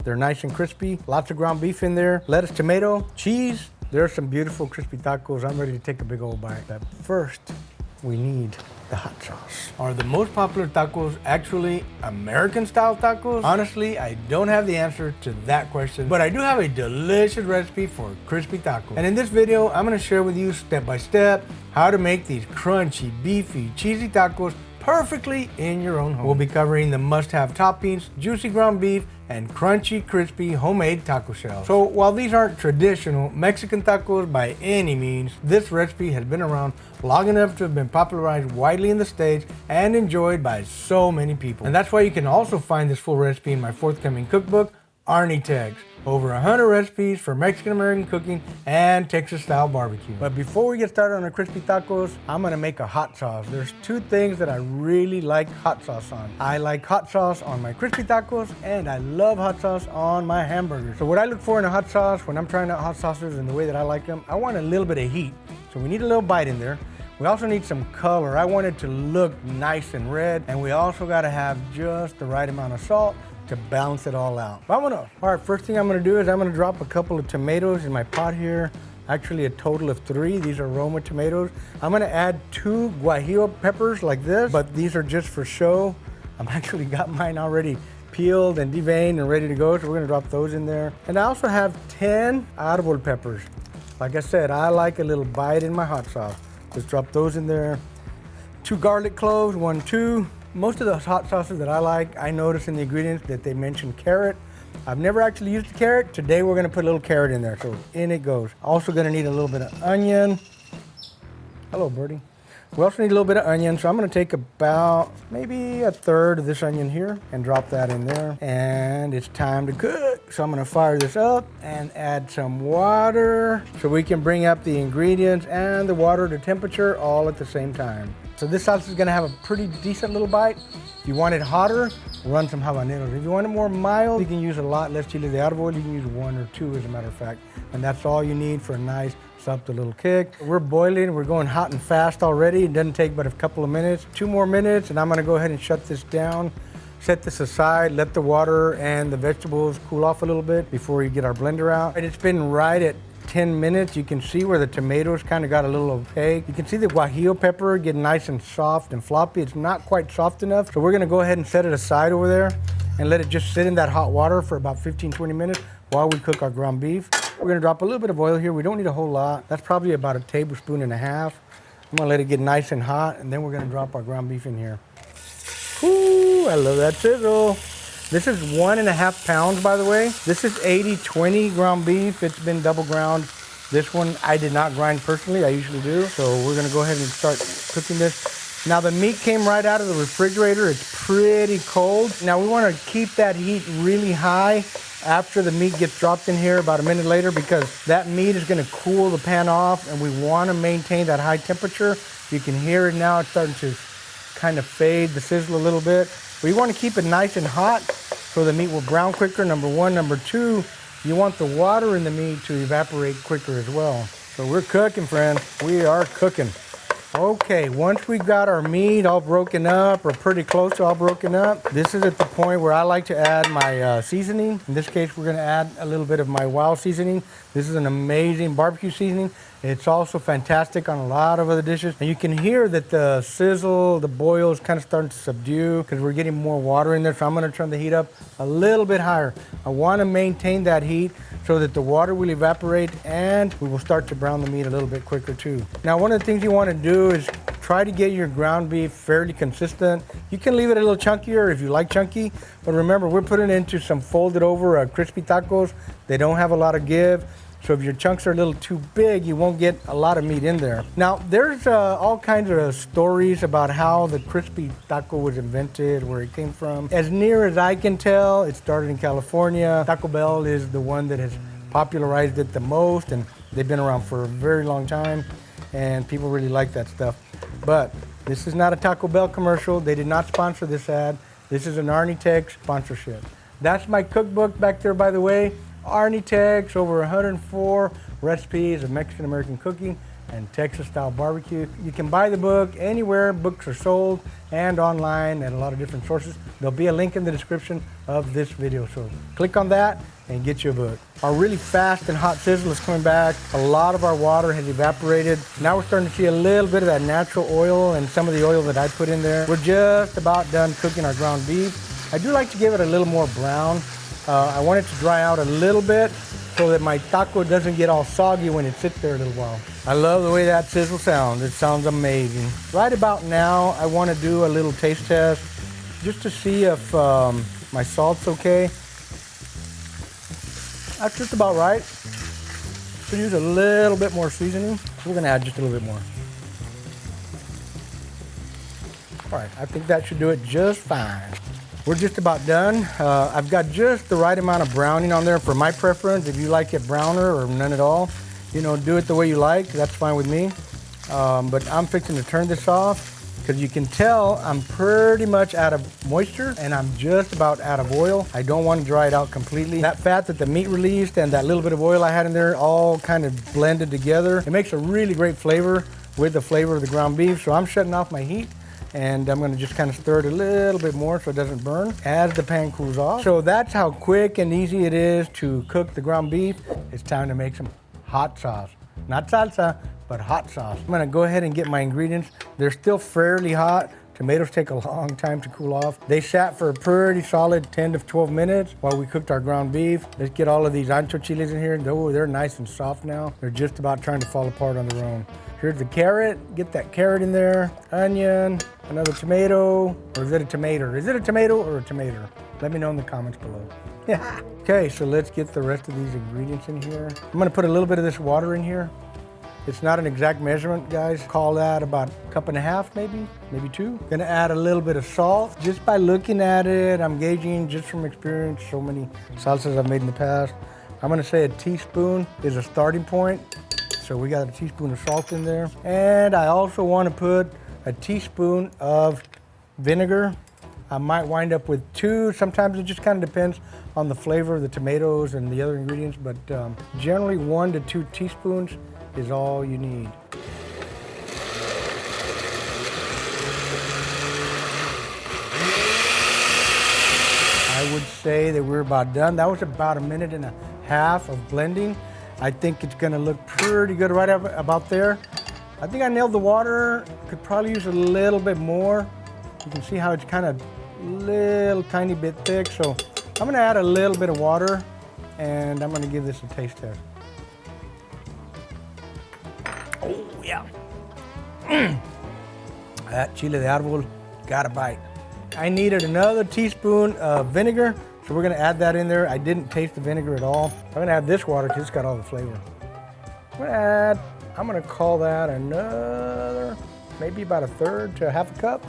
They're nice and crispy. Lots of ground beef in there. Lettuce, tomato, cheese. There's some beautiful crispy tacos. I'm ready to take a big old bite. But first, we need the hot sauce. Are the most popular tacos actually American-style tacos? Honestly, I don't have the answer to that question, but I do have a delicious recipe for crispy tacos. And in this video, I'm gonna share with you step by step how to make these crunchy, beefy, cheesy tacos perfectly in your own home. We'll be covering the must-have toppings, juicy ground beef, and crunchy, crispy, homemade taco shells. So while these aren't traditional Mexican tacos by any means, this recipe has been around long enough to have been popularized widely in the States and enjoyed by so many people. And that's why you can also find this full recipe in my forthcoming cookbook, CARNE Tags. Over 100 recipes for Mexican-American cooking and Texas-style barbecue. But before we get started on the crispy tacos, I'm gonna make a hot sauce. There's two things that I really like hot sauce on. I like hot sauce on my crispy tacos, and I love hot sauce on my hamburgers. So what I look for in a hot sauce when I'm trying out hot sauces and the way that I like them, I want a little bit of heat. So we need a little bite in there. We also need some color. I want it to look nice and red, and we also gotta have just the right amount of salt to balance it all out. All right, first thing I'm gonna do is I'm gonna drop a couple of tomatoes in my pot here. Actually a total of 3. These are Roma tomatoes. I'm gonna add 2 guajillo peppers like this, but these are just for show. I'm actually got mine already peeled and deveined and ready to go, so we're gonna drop those in there. And I also have 10 árbol peppers. Like I said, I like a little bite in my hot sauce. Let's drop those in there. 2 garlic cloves, 1, 2. Most of the hot sauces that I like, I notice in the ingredients that they mention carrot. I've never actually used the carrot. Today we're gonna put a little carrot in there, so in it goes. Also gonna need a little bit of onion. Hello, birdie. We also need a little bit of onion, so I'm gonna take about maybe a third of this onion here and drop that in there. And it's time to cook. So I'm gonna fire this up and add some water so we can bring up the ingredients and the water to temperature all at the same time. So this sauce is gonna have a pretty decent little bite. If you want it hotter, run some habaneros. If you want it more mild, you can use a lot less chile de árbol. You can use 1 or 2 as a matter of fact. And that's all you need for a nice, subtle little kick. We're boiling, we're going hot and fast already. It doesn't take but a couple of minutes. 2 more minutes, and I'm gonna go ahead and shut this down. Set this aside, let the water and the vegetables cool off a little bit before we get our blender out. And it's been right at 10 minutes. You can see where the tomatoes kind of got a little opaque. You can see the guajillo pepper getting nice and soft and floppy. It's not quite soft enough. So we're gonna go ahead and set it aside over there and let it just sit in that hot water for about 15-20 minutes while we cook our ground beef. We're gonna drop a little bit of oil here. We don't need a whole lot. That's probably about a tablespoon and a half. I'm gonna let it get nice and hot, and then we're gonna drop our ground beef in here. Ooh, I love that sizzle. This is 1.5 pounds, by the way. This is 80-20 ground beef. It's been double ground. This one I did not grind personally. I usually do. So we're gonna go ahead and start cooking this. Now the meat came right out of the refrigerator. It's pretty cold. Now we wanna keep that heat really high after the meat gets dropped in here about a minute later, because that meat is gonna cool the pan off, and we wanna maintain that high temperature. You can hear it now. It's starting to kind of fade the sizzle a little bit. We want to keep it nice and hot so the meat will brown quicker, number 1. Number 2, you want the water in the meat to evaporate quicker as well. So we're cooking, friends. We are cooking. Okay, once we've got our meat all broken up, or pretty close to all broken up, this is at the point where I like to add my seasoning. In this case, we're gonna add a little bit of my wild seasoning. This is an amazing barbecue seasoning. It's also fantastic on a lot of other dishes. And you can hear that the sizzle, the boil is kind of starting to subdue because we're getting more water in there. So I'm gonna turn the heat up a little bit higher. I wanna maintain that heat so that the water will evaporate and we will start to brown the meat a little bit quicker too. Now, one of the things you wanna do is try to get your ground beef fairly consistent. You can leave it a little chunkier if you like chunky, but remember, we're putting it into some folded over crispy tacos. They don't have a lot of give. So if your chunks are a little too big, you won't get a lot of meat in there. Now, there's all kinds of stories about how the crispy taco was invented, where it came from. As near as I can tell, it started in California. Taco Bell is the one that has popularized it the most, and they've been around for a very long time, and people really like that stuff. But this is not a Taco Bell commercial. They did not sponsor this ad. This is an CARNE Tech sponsorship. That's my cookbook back there, by the way. CARNE Tech, over 104 recipes of Mexican-American cooking and Texas style barbecue. You can buy the book anywhere books are sold and online at a lot of different sources. There'll be a link in the description of this video, so click on that and get you a book. Our really fast and hot sizzle is coming back. A lot of our water has evaporated. Now we're starting to see a little bit of that natural oil and some of the oil that I put in there. We're just about done cooking our ground beef. I do like to give it a little more brown. I want it to dry out a little bit so that my taco doesn't get all soggy when it sits there a little while. I love the way that sizzle sounds. It sounds amazing. Right about now, I want to do a little taste test just to see if my salt's okay. That's just about right. Could use a little bit more seasoning. We're gonna add just a little bit more. All right, I think that should do it just fine. We're just about done. I've got just the right amount of browning on there for my preference. If you like it browner or none at all, you know, do it the way you like. That's fine with me. But I'm fixing to turn this off because you can tell I'm pretty much out of moisture and I'm just about out of oil. I don't want to dry it out completely. That fat that the meat released and that little bit of oil I had in there all kind of blended together. It makes a really great flavor with the flavor of the ground beef. So I'm shutting off my heat and I'm going to just kind of stir it a little bit more so it doesn't burn as the pan cools off. So that's how quick and easy it is to cook the ground beef. It's time to make some hot sauce. Not salsa, but hot sauce. I'm gonna go ahead and get my ingredients. They're still fairly hot. Tomatoes take a long time to cool off. They sat for a pretty solid 10 to 12 minutes while we cooked our ground beef. Let's get all of these ancho chiles in here. Oh, they're nice and soft now. They're just about trying to fall apart on their own. Here's the carrot. Get that carrot in there. Onion, another tomato. Or is it a tomato? Is it a tomato or a tomato? Let me know in the comments below. Yeah. Okay, so let's get the rest of these ingredients in here. I'm gonna put a little bit of this water in here. It's not an exact measurement, guys. Call that about a cup and a half, maybe two. Gonna add a little bit of salt. Just by looking at it, I'm gauging just from experience, so many salsas I've made in the past. I'm gonna say a teaspoon is a starting point. So we got a teaspoon of salt in there. And I also wanna put a teaspoon of vinegar. I might wind up with 2. Sometimes it just kind of depends on the flavor of the tomatoes and the other ingredients, but generally 1 to 2 teaspoons is all you need. I would say that we're about done. That was about 1.5 minutes of blending. I think it's gonna look pretty good right about there. I think I nailed the water. Could probably use a little bit more. You can see how it's kind of little tiny bit thick, so I'm gonna add a little bit of water and I'm gonna give this a taste test. Oh yeah. That chile de árbol got a bite. I needed another teaspoon of vinegar, so we're gonna add that in there. I didn't taste the vinegar at all. I'm gonna add this water because it's got all the flavor. I'm gonna call that another, maybe about 1/3 to 1/2 cup.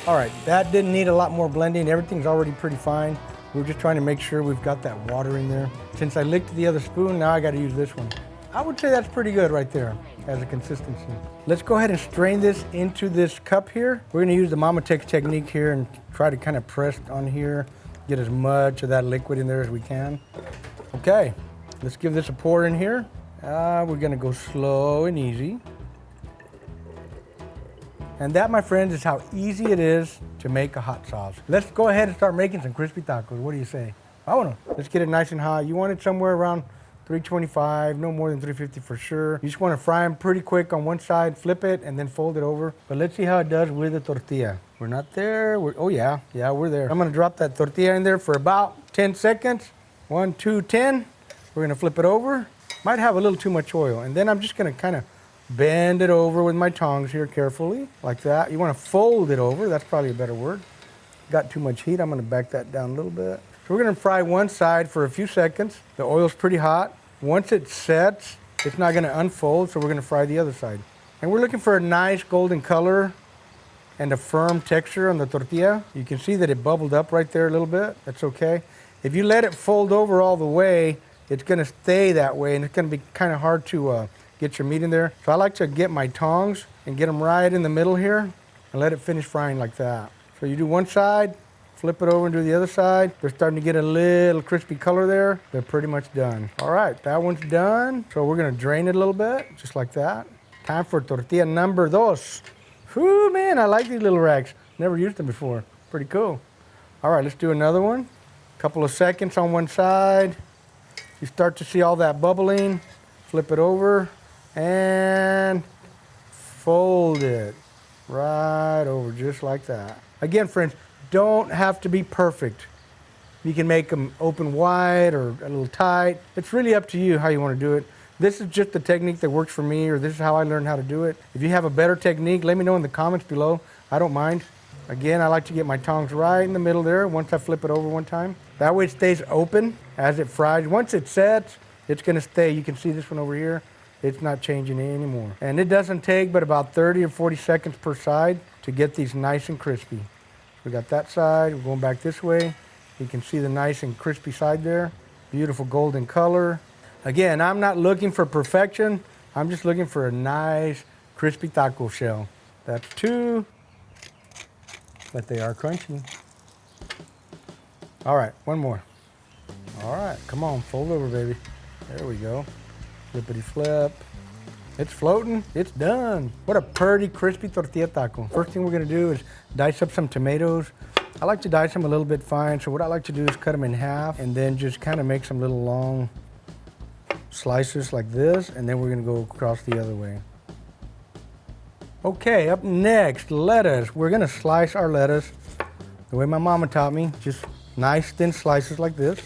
All right, that didn't need a lot more blending. Everything's already pretty fine. We're just trying to make sure we've got that water in there. Since I licked the other spoon, now I gotta use this one. I would say that's pretty good right there as a consistency. Let's go ahead and strain this into this cup here. We're gonna use the Mama Tex technique here and try to kind of press on here, get as much of that liquid in there as we can. Okay, let's give this a pour in here. We're gonna go slow and easy. And that, my friends, is how easy it is to make a hot sauce. Let's go ahead and start making some crispy tacos. What do you say? Let's get it nice and hot. You want it somewhere around 325, no more than 350 for sure. You just want to fry them pretty quick on one side, flip it, and then fold it over. But let's see how it does with the tortilla. We're not there. Oh yeah, we're there. I'm gonna drop that tortilla in there for about 10 seconds. 1, 2, 10. We're gonna flip it over. Might have a little too much oil. And then I'm just gonna kind of bend it over with my tongs here carefully, like that. You want to fold it over, that's probably a better word. Got too much heat, I'm going to back that down a little bit. So we're going to fry one side for a few seconds. The oil's pretty hot. Once it sets, it's not going to unfold, so we're going to fry the other side. And we're looking for a nice golden color and a firm texture on the tortilla. You can see that it bubbled up right there a little bit. That's okay. If you let it fold over all the way, it's going to stay that way, and it's going to be kind of hard to get your meat in there. So I like to get my tongs and get them right in the middle here and let it finish frying like that. So you do one side, Flip it over and do the other side. They're starting to get a little crispy color there. They're pretty much done. All right, that one's done. So we're gonna drain it a little bit, just like that. Time for tortilla number dos. Whew, man, I like these little racks. Never used them before. Pretty cool. All right, let's do another one. Couple of seconds on one side. You start to see all that bubbling. Flip it over and fold it right over, just like that. Again, friends, don't have to be perfect. You can make them open wide or a little tight. It's really up to you how you want to do it. This is just the technique that works for me, or this is how I learned how to do it. If you have a better technique, let me know in the comments below. I don't mind. Again, I like to get my tongs right in the middle there once I flip it over one time. That way it stays open as it fries. Once it sets, it's gonna stay. You can see this one over here. It's not changing anymore. And it doesn't take but about 30 or 40 seconds per side to get these nice and crispy. We got that side, we're going back this way. You can see the nice and crispy side there. Beautiful golden color. Again, I'm not looking for perfection. I'm just looking for a nice crispy taco shell. That's two, but they are crunchy. All right, one more. All right, come on, fold over, baby. There we go. Flippity flip. It's floating, it's done. What a pretty crispy tortilla taco. First thing we're gonna do is dice up some tomatoes. I like to dice them a little bit fine, so what I like to do is cut them in half and then just kind of make some little long slices like this, and then we're gonna go across the other way. Okay, up next, lettuce. We're gonna slice our lettuce the way my mama taught me, just nice thin slices like this.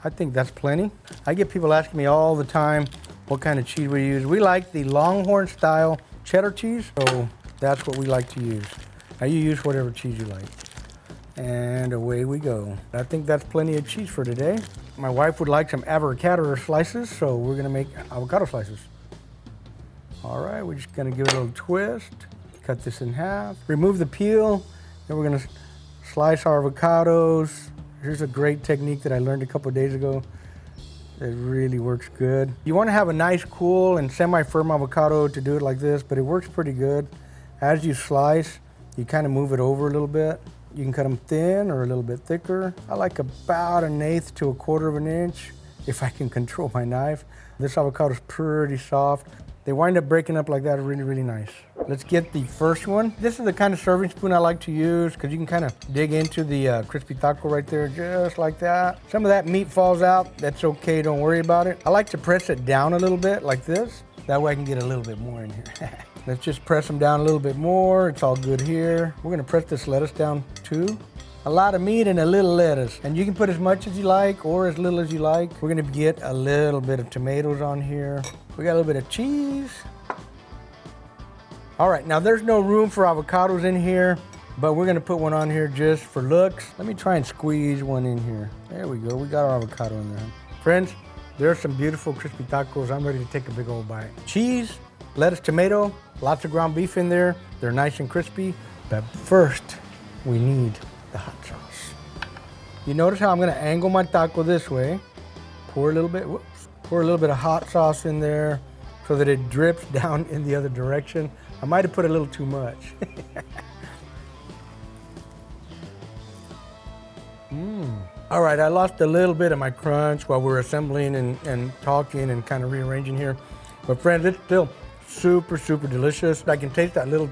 I think that's plenty. I get people asking me all the time what kind of cheese we use. We like the Longhorn style cheddar cheese, so that's what we like to use. Now you use whatever cheese you like. And away we go. I think that's plenty of cheese for today. My wife would like some avocado slices, so we're gonna make avocado slices. All right, we're just gonna give it a little twist. Cut this in half. Remove the peel. Then we're gonna slice our avocados. Here's a great technique that I learned a couple of days ago. It really works good. You wanna have a nice, cool, and semi-firm avocado to do it like this, but it works pretty good. As you slice, you kind of move it over a little bit. You can cut them thin or a little bit thicker. I like about 1/8 to 1/4 of an inch, if I can control my knife. This avocado is pretty soft. They wind up breaking up like that, really, really nice. Let's get the first one. This is the kind of serving spoon I like to use because you can kind of dig into the crispy taco right there, just like that. Some of that meat falls out. That's okay, don't worry about it. I like to press it down a little bit like this. That way I can get a little bit more in here. Let's just press them down a little bit more. It's all good here. We're gonna press this lettuce down too. A lot of meat and a little lettuce. And you can put as much as you like or as little as you like. We're gonna get a little bit of tomatoes on here. We got a little bit of cheese. All right, now there's no room for avocados in here, but we're gonna put one on here just for looks. Let me try and squeeze one in here. There we go, we got our avocado in there. Friends, there's some beautiful crispy tacos. I'm ready to take a big old bite. Cheese, lettuce, tomato, lots of ground beef in there. They're nice and crispy, but first we need the hot sauce. You notice how I'm gonna angle my taco this way, pour a little bit, pour a little bit of hot sauce in there so that it drips down in the other direction. I might have put a little too much. All right, I lost a little bit of my crunch while we're assembling and talking and kind of rearranging here. But friends, it's still super, super delicious. I can taste that little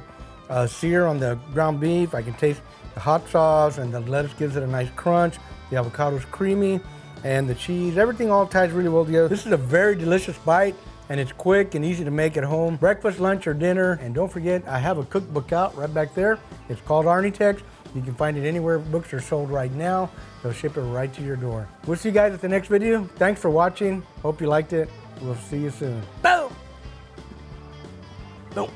sear on the ground beef. I can taste the hot sauce, and the lettuce gives it a nice crunch. The avocado's creamy, and the cheese, everything all ties really well together. This is a very delicious bite, and it's quick and easy to make at home. Breakfast, lunch, or dinner. And don't forget, I have a cookbook out right back there. It's called Arnitex. You can find it anywhere books are sold right now. They'll ship it right to your door. We'll see you guys at the next video. Thanks for watching. Hope you liked it. We'll see you soon. Boom! Boom.